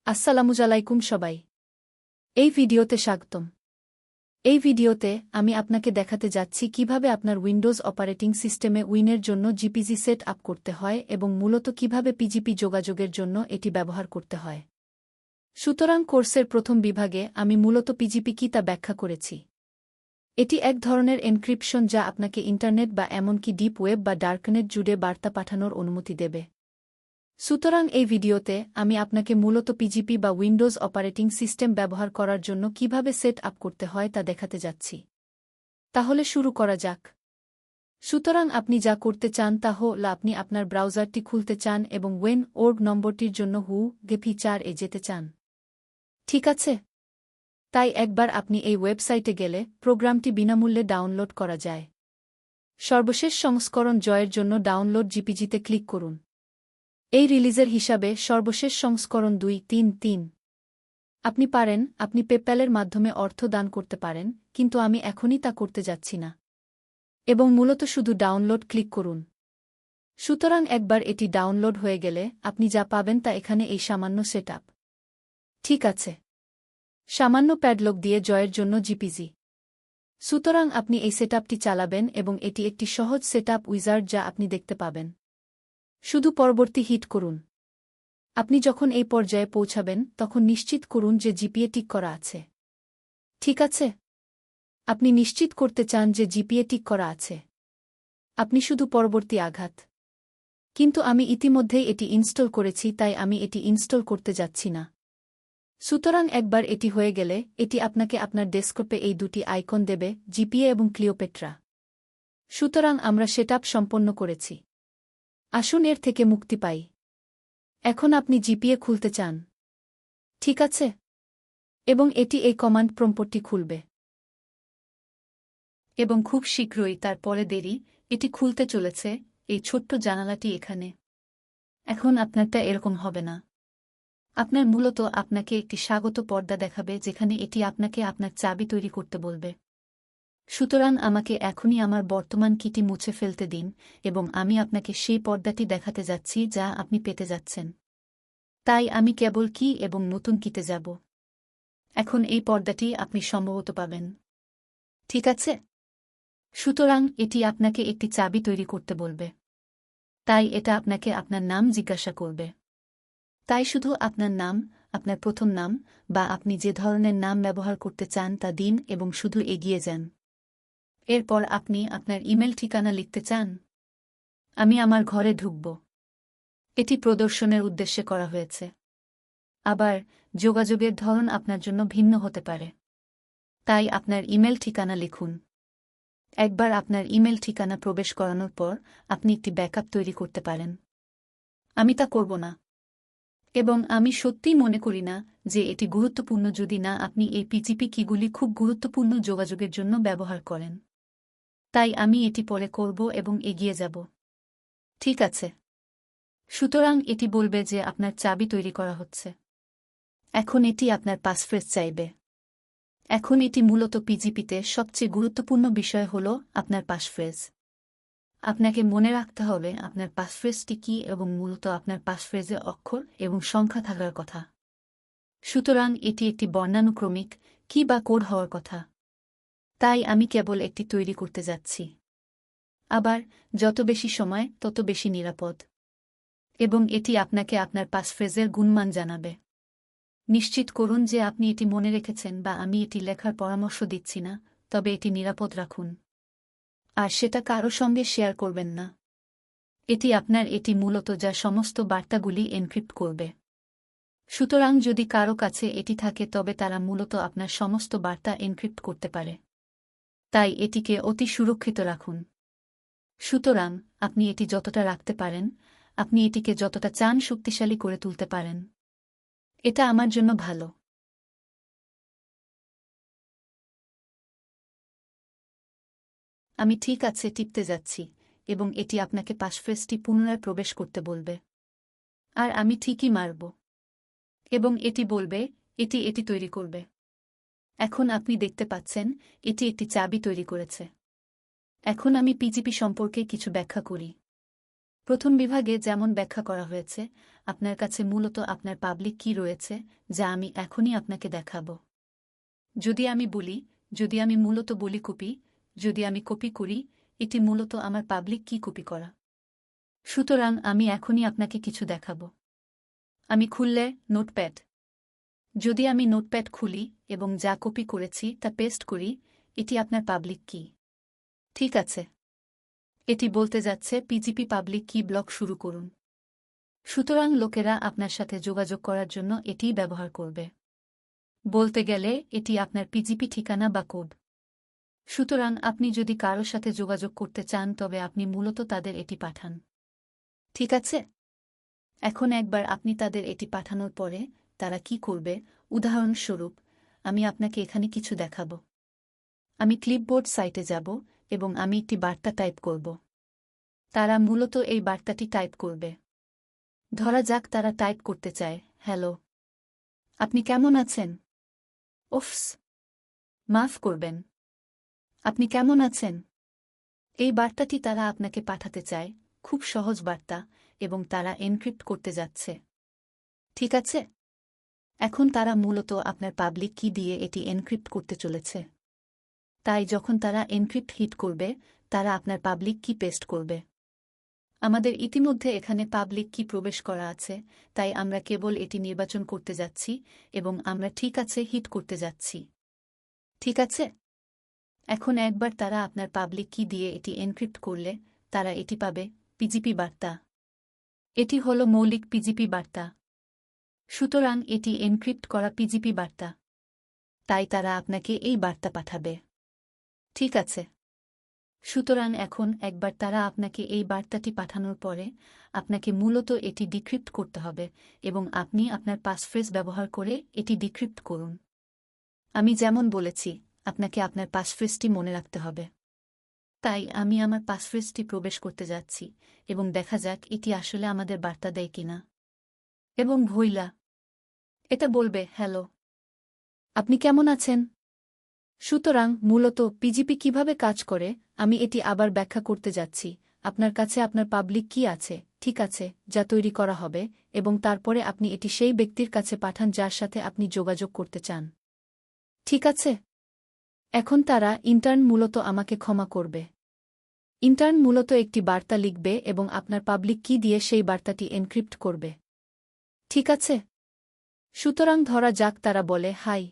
আসসালামু আলাইকুম সবাই। এই ভিডিওতে স্বাগতম। এই ভিডিওতে আমি আপনাকে দেখাতে যাচ্ছি কিভাবে আপনার উইন্ডোজ অপারেটিং সিস্টেমে উইনের জন্য জিপিজি সেট আপ করতে হয় এবং মূলত কিভাবে পিজিপি যোগাযোগের জন্য এটি ব্যবহার করতে হয়। সুতরাং কোর্সের প্রথম বিভাগে আমি মূলত পিজিপি কি তা ব্যাখ্যা করেছি। এটি এক ধরনের এনক্রিপশন যা আপনাকে ইন্টারনেট বা এমনকি ডিপ ওয়েব বা ডার্কনেট জুড়ে বার্তা পাঠানোর অনুমতি দেবে। সুতরাং এই ভিডিওতে আমি আপনাকে মূলত পিজিপি বা উইন্ডোজ অপারেটিং সিস্টেম ব্যবহার করার জন্য কিভাবে সেট আপ করতে হয় তা দেখাতে যাচ্ছি। তাহলে শুরু করা যাক। সুতরাং আপনি যা করতে চান তা হল আপনি আপনার ব্রাউজারটি খুলতে চান এবং ওয়েন.org নম্বরটির জন্য PGP4 এ যেতে চান। ঠিক আছে? তাই একবার আপনি এই ওয়েবসাইটে গেলে প্রোগ্রামটি বিনামূল্যে ডাউনলোড করা যায়। সর্বশেষ সংস্করণ জয়ের জন্য ডাউনলোড জিপিজিতে ক্লিক করুন। এই রিলিজের হিসাবে সর্বশেষ সংস্করণ 2.3.3। আপনি পেপ্যালের মাধ্যমে অর্থ দান করতে পারেন, কিন্তু আমি এখনই তা করতে যাচ্ছি না। এবং মূলত শুধু ডাউনলোড ক্লিক করুন। সুতরাং একবার এটি ডাউনলোড হয়ে গেলে আপনি যা পাবেন তা এখানে এই সামান্য সেটআপ। ঠিক আছে। সামান্য প্যাডলক দিয়ে জয়ের জন্য জিপিজি। সুতরাং আপনি এই সেটআপটি চালাবেন এবং এটি একটি সহজ সেটআপ উইজার্ড যা আপনি দেখতে পাবেন। শুধু পরবর্তী হিট করুন। আপনি যখন এই পর্যায়ে পৌঁছাবেন তখন নিশ্চিত করুন যে জিপিএ টিক করা আছে। ঠিক আছে? আপনি নিশ্চিত করতে চান যে জিপিএ টিক করা আছে। আপনি শুধু পরবর্তী আঘাত। কিন্তু আমি ইতিমধ্যেই এটি ইনস্টল করেছি তাই আমি এটি ইনস্টল করতে যাচ্ছি না। সুতরাং একবার এটি হয়ে গেলে এটি আপনাকে আপনার ডেস্কটপে এই দুটি আইকন দেবে, জিপিএ এবং ক্লিওপেট্রা। সুতরাং আমরা সেটআপ সম্পন্ন করেছি। আসুন এর থেকে মুক্তি পাই। এখন আপনি জিপিএ খুলতে চান। ঠিক আছে? এবং এটি এই কমান্ড প্রম্পটটি খুলবে। এবং খুব শীঘ্রই তারপরে দেরি, এটি খুলতে চলেছে, এই ছোট্ট জানালাটি এখানে। এখন আপনারটা এরকম হবে না। আপনার মূলত আপনাকে একটি স্বাগত পর্দা দেখাবে যেখানে এটি আপনাকে আপনার চাবি তৈরি করতে বলবে। সুতরাং আমাকে এখনই আমার বর্তমান কিটি মুছে ফেলতে দিন এবং আমি আপনাকে সেই পর্দাটি দেখাতে যাচ্ছি যা আপনি পেতে যাচ্ছেন। তাই আমি কেবল কি এবং নতুন কিতে যাব। এখন এই পর্দাটি আপনি সম্ভবত পাবেন। ঠিক আছে? সুতরাং এটি আপনাকে একটি চাবি তৈরি করতে বলবে। তাই এটা আপনাকে আপনার নাম জিজ্ঞাসা করবে। তাই শুধু আপনার নাম, আপনার প্রথম নাম, বা আপনি যে ধরনের নাম ব্যবহার করতে চান তা দিন এবং শুধু এগিয়ে যান। এরপর আপনি আপনার ইমেল ঠিকানা লিখতে চান। আমি আমার ঘরে ঢুকব। এটি প্রদর্শনের উদ্দেশ্যে করা হয়েছে। আবার যোগাযোগের ধরন আপনার জন্য ভিন্ন হতে পারে। তাই আপনার ইমেল ঠিকানা লিখুন। একবার আপনার ইমেল ঠিকানা প্রবেশ করানোর পর আপনি একটি ব্যাকআপ তৈরি করতে পারেন। আমি তা করব না। এবং আমি সত্যিই মনে করি না যে এটি গুরুত্বপূর্ণ যদি না আপনি এই পিজিপি কিগুলি খুব গুরুত্বপূর্ণ যোগাযোগের জন্য ব্যবহার করেন। তাই আমি এটি পরে করব এবং এগিয়ে যাব। ঠিক আছে। সুতরাং এটি বলবে যে আপনার চাবি তৈরি করা হচ্ছে। এখন এটি আপনার পাসফ্রেজ চাইবে। এখন এটি মূলত পিজিপিতে সবচেয়ে গুরুত্বপূর্ণ বিষয় হল আপনার পাসফ্রেজ। আপনাকে মনে রাখতে হবে আপনার পাসফ্রেজটি কী এবং মূলত আপনার পাসফ্রেজে অক্ষর এবং সংখ্যা থাকার কথা। সুতরাং এটি একটি বর্ণানুক্রমিক কি বা কোড হওয়ার কথা। তাই আমি কেবল একটি তৈরি করতে যাচ্ছি। আবার যত বেশি সময় তত বেশি নিরাপদ। এবং এটি আপনাকে আপনার পাসফ্রেজের গুণমান জানাবে। নিশ্চিত করুন যে আপনি এটি মনে রেখেছেন বা আমি এটি লেখার পরামর্শ দিচ্ছি না, তবে এটি নিরাপদ রাখুন। আর সেটা কারো সঙ্গে শেয়ার করবেন না। এটি মূলত যা সমস্ত বার্তাগুলি এনক্রিপ্ট করবে। সুতরাং যদি কারো কাছে এটি থাকে তবে তারা মূলত আপনার সমস্ত বার্তা এনক্রিপ্ট করতে পারে। তাই এটিকে অতি সুরক্ষিত রাখুন। সুতরাং আপনি এটি যতটা রাখতে পারেন, আপনি এটিকে যতটা চান শক্তিশালী করে তুলতে পারেন। এটা আমার জন্য ভালো। আমি ঠিক আছে টিপতে যাচ্ছি এবং এটি আপনাকে পাসফ্রেজটি পুনরায় প্রবেশ করতে বলবে। আর আমি ঠিকই মারব। এবং এটি বলবে এটি তৈরি করবে। এখন আপনি দেখতে পাচ্ছেন এটি একটি চাবি তৈরি করেছে। এখন আমি পিজিপি সম্পর্কে কিছু ব্যাখ্যা করি। প্রথম বিভাগে যেমন ব্যাখ্যা করা হয়েছে, আপনার কাছে মূলত আপনার পাবলিক কি রয়েছে, যা আমি এখনই আপনাকে দেখাব। যদি আমি মূলত বলি কপি, যদি আমি কপি করি, এটি মূলত আমার পাবলিক কি কপি করা। সুতরাং আমি এখনই আপনাকে কিছু দেখাব। আমি খুললে নোটপ্যাড। যদি আমি নোটপ্যাড খুলি এবং যা কপি করেছি তা পেস্ট করি, এটি আপনার পাবলিক কি। ঠিক আছে। এটি বলতে যাচ্ছে পিজিপি পাবলিক কি ব্লক শুরু করুন। সুতরাং লোকেরা আপনার সাথে যোগাযোগ করার জন্য এটিই ব্যবহার করবে। বলতে গেলে এটি আপনার পিজিপি ঠিকানা বা কোড। সুতরাং আপনি যদি কারো সাথে যোগাযোগ করতে চান তবে আপনি মূলত তাদের এটি পাঠান। ঠিক আছে? এখন একবার আপনি তাদের এটি পাঠানোর পরে তারা কি করবে, উদাহরণস্বরূপ আমি আপনাকে এখানে কিছু দেখাব। আমি ক্লিপবোর্ড সাইটে যাব এবং আমি একটি বার্তা টাইপ করব। তারা মূলত এই বার্তাটি টাইপ করবে। ধরা যাক তারা টাইপ করতে চায়, হ্যালো, আপনি কেমন আছেন? ওফস, মাফ করবেন, আপনি কেমন আছেন? এই বার্তাটি তারা আপনাকে পাঠাতে চায়, খুব সহজ বার্তা, এবং তারা এনক্রিপ্ট করতে যাচ্ছে। ঠিক আছে? এখন তারা মূলত আপনার পাবলিক কি দিয়ে এটি এনক্রিপ্ট করতে চলেছে। তাই যখন তারা এনক্রিপ্ট হিট করবে, তারা আপনার পাবলিক কি পেস্ট করবে। আমাদের ইতিমধ্যে এখানে পাবলিক কি প্রবেশ করা আছে, তাই আমরা কেবল এটি নির্বাচন করতে যাচ্ছি এবং আমরা ঠিক আছে হিট করতে যাচ্ছি। ঠিক আছে? এখন একবার তারা আপনার পাবলিক কি দিয়ে এটি এনক্রিপ্ট করলে, তারা এটি পাবে, পিজিপি বার্তা। এটি হল মৌলিক পিজিপি বার্তা। সুতরাং এটি এনক্রিপ্ট করা পিজিপি বার্তা। তাই তারা আপনাকে এই বার্তা পাঠাবে। ঠিক আছে? সুতরাং এখন একবার তারা আপনাকে এই বার্তাটি পাঠানোর পরে আপনাকে মূলত এটি ডিক্রিপ্ট করতে হবে এবং আপনি আপনার পাসফ্রেজ ব্যবহার করে এটি ডিক্রিপ্ট করুন। আমি যেমন বলেছি, আপনাকে আপনার পাসফ্রেজটি মনে রাখতে হবে। তাই আমি আমার পাসফ্রেজটি প্রবেশ করতে যাচ্ছি এবং দেখা যাক এটি আসলে আমাদের বার্তা দেয় কিনা। এবং ভইলা এটা বলবে, হ্যালো, আপনি কেমন আছেন? সুতরাং মূলত পিজিপি কিভাবে কাজ করে আমি এটি আবার ব্যাখ্যা করতে যাচ্ছি। আপনার কাছে আপনার পাবলিক কি আছে, ঠিক আছে, যা তৈরি করা হবে, এবং তারপরে আপনি এটি সেই ব্যক্তির কাছে পাঠান যার সাথে আপনি যোগাযোগ করতে চান। ঠিক আছে? এখন তারা ইন্টার্ন মূলত আমাকে ক্ষমা করবে। ইন্টার্ন মূলত একটি বার্তা লিখবে এবং আপনার পাবলিক কি দিয়ে সেই বার্তাটি এনক্রিপ্ট করবে। ঠিক আছে? সুতরাং ধরা যাক তারা বলে, হাই,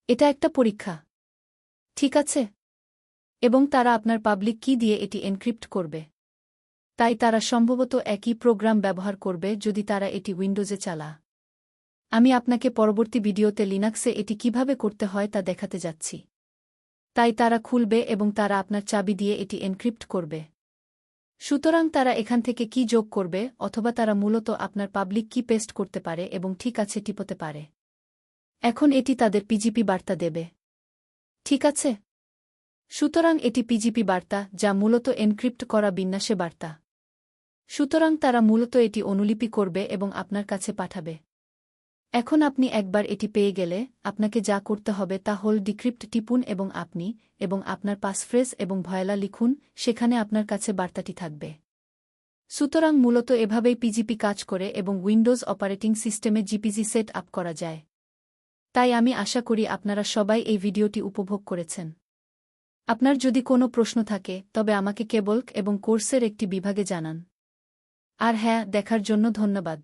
এটা একটা পরীক্ষা। ঠিক আছে? এবং তারা আপনার পাবলিক কি দিয়ে এটি এনক্রিপ্ট করবে। তাই তারা সম্ভবত একই প্রোগ্রাম ব্যবহার করবে যদি তারা এটি উইন্ডোজে চালা। আমি আপনাকে পরবর্তী ভিডিওতে লিনাক্সে এটি কিভাবে করতে হয় তা দেখাতে যাচ্ছি। তাই তারা খুলবে এবং তারা আপনার চাবি দিয়ে এটি এনক্রিপ্ট করবে। সুতরাং তারা এখান থেকে কি যোগ করবে, অথবা তারা মূলত আপনার পাবলিক কি পেস্ট করতে পারে এবং ঠিক আছে টিপতে পারে। এখন এটি তাদের পিজিপি বার্তা দেবে। ঠিক আছে? সুতরাং এটি পিজিপি বার্তা, যা মূলত এনক্রিপ্ট করা বিন্যাসে বার্তা। সুতরাং তারা মূলত এটি অনুলিপি করবে এবং আপনার কাছে পাঠাবে। এখন আপনি একবার এটি পেয়ে গেলে আপনাকে যা করতে হবে তা হল ডিক্রিপ্ট টিপুন এবং আপনার পাসফ্রেজ এবং ভয়লা লিখুন, সেখানে আপনার কাছে বার্তাটি থাকবে। সুতরাং মূলত এভাবেই পিজিপি কাজ করে এবং উইন্ডোজ অপারেটিং সিস্টেমে জিপিজি সেট আপ করা যায়। তাই আমি আশা করি আপনারা সবাই এই ভিডিওটি উপভোগ করেছেন। আপনার যদি কোনো প্রশ্ন থাকে তবে আমাকে কেবল এবং কোর্সের একটি বিভাগে জানান। আর হ্যাঁ, দেখার জন্য ধন্যবাদ।